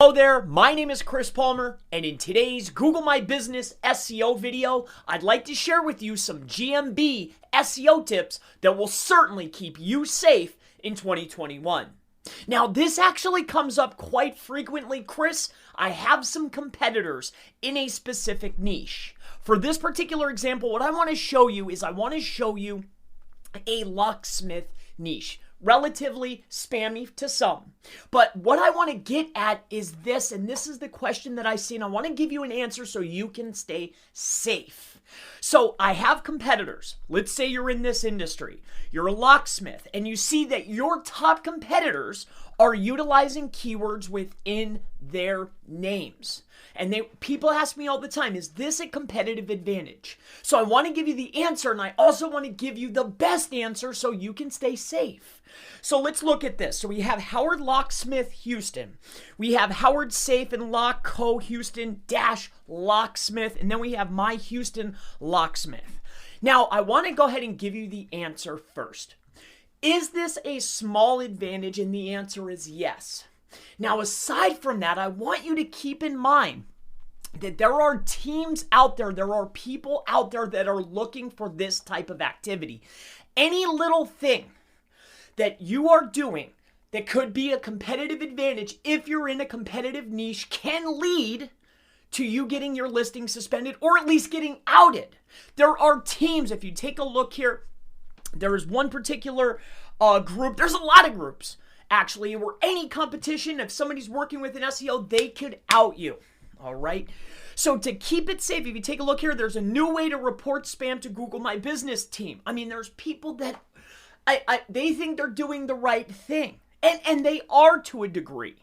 Hello there, my name is Chris Palmer, and in today's Google My Business SEO video, I'd like to share with you some GMB SEO tips that will certainly keep you safe in 2021. Now, this actually comes up quite frequently. Chris, I have some competitors in a specific niche. For this particular example, what I want to show you is a locksmith niche. Relatively spammy to some. But what I want to get at is this, and this is the question that I see, and I want to give you an answer so you can stay safe. So I have competitors. Let's say you're in this industry. You're a locksmith, and you see that your top competitors are utilizing keywords within their names. And people ask me all the time, is this a competitive advantage? So I want to give you the answer, and I also want to give you the best answer so you can stay safe. So let's look at this. So we have Howard Locksmith Houston. We have Howard Safe and Lock Co. Houston dash Locksmith. And then we have My Houston Locksmith. Now, I want to go ahead and give you the answer first. Is this a small advantage? And the answer is yes. Now, aside from that, I want you to keep in mind that there are teams out there, there are people out there that are looking for this type of activity. Any little thing that you are doing that could be a competitive advantage if you're in a competitive niche can lead to you getting your listing suspended or at least getting outed. There are teams, if you take a look here, there is one particular group, there's a lot of groups actually, where any competition, if somebody's working with an SEO, they could out you. All right. So to keep it safe, if you take a look here, there's a new way to report spam to Google My Business team. I mean, there's people that they think they're doing the right thing, and they are to a degree.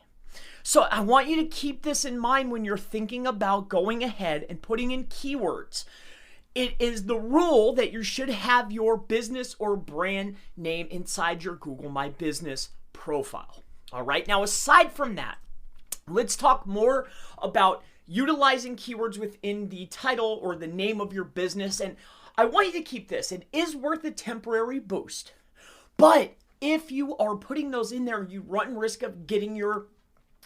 So I want you to keep this in mind when you're thinking about going ahead and putting in keywords. It is the rule that you should have your business or brand name inside your Google My Business profile. All right. Now, aside from that, let's talk more about utilizing keywords within the title or the name of your business. And I want you to keep this. It is worth a temporary boost. But if you are putting those in there, you run risk of getting your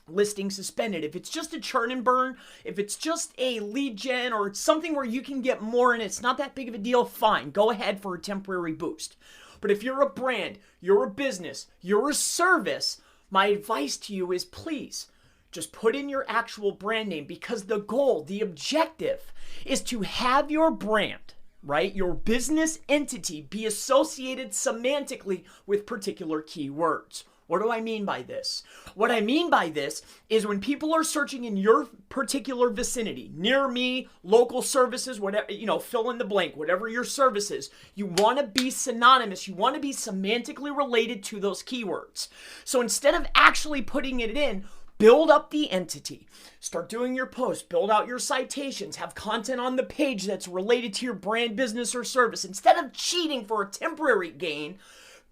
listing suspended. If it's just a churn and burn, if it's just a lead gen or it's something where you can get more and it's not that big of a deal, fine. Go ahead for a temporary boost. But if you're a brand, you're a business, you're a service, my advice to you is please just put in your actual brand name, because the goal, the objective is to have your brand, right? Your business entity be associated semantically with particular keywords. What do I mean by this? What I mean by this is when people are searching in your particular vicinity, near me, local services, whatever, fill in the blank, whatever your service is, you want to be synonymous. You want to be semantically related to those keywords. So instead of actually putting it in, build up the entity. Start doing your posts. Build out your citations. Have content on the page that's related to your brand, business, or service. Instead of cheating for a temporary gain,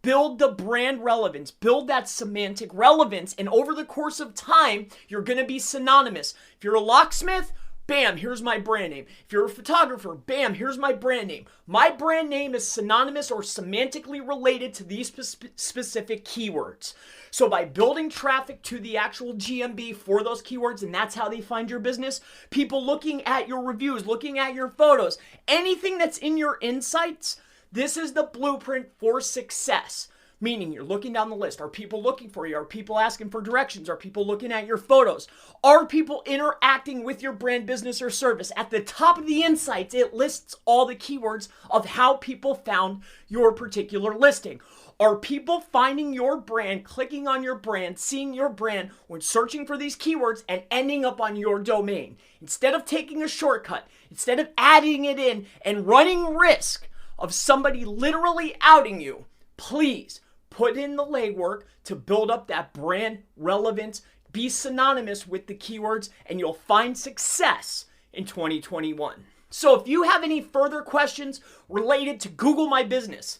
build the brand relevance. Build that semantic relevance. And over the course of time, you're going to be synonymous. If you're a locksmith, bam, here's my brand name. If you're a photographer, bam, here's my brand name. My brand name is synonymous or semantically related to these specific keywords. So by building traffic to the actual GMB for those keywords, and that's how they find your business, people looking at your reviews, looking at your photos, anything that's in your insights, this is the blueprint for success. Meaning you're looking down the list. Are people looking for you? Are people asking for directions? Are people looking at your photos? Are people interacting with your brand, business, or service? At the top of the insights, it lists all the keywords of how people found your particular listing. Are people finding your brand, clicking on your brand, seeing your brand when searching for these keywords and ending up on your domain? Instead of taking a shortcut, instead of adding it in and running risk of somebody literally outing you, please put in the legwork to build up that brand relevance, be synonymous with the keywords, and you'll find success in 2021. So if you have any further questions related to Google My Business,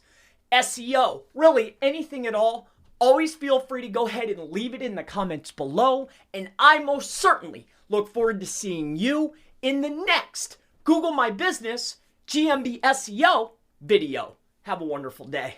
SEO, really anything at all, always feel free to go ahead and leave it in the comments below. And I most certainly look forward to seeing you in the next Google My Business GMB SEO video. Have a wonderful day.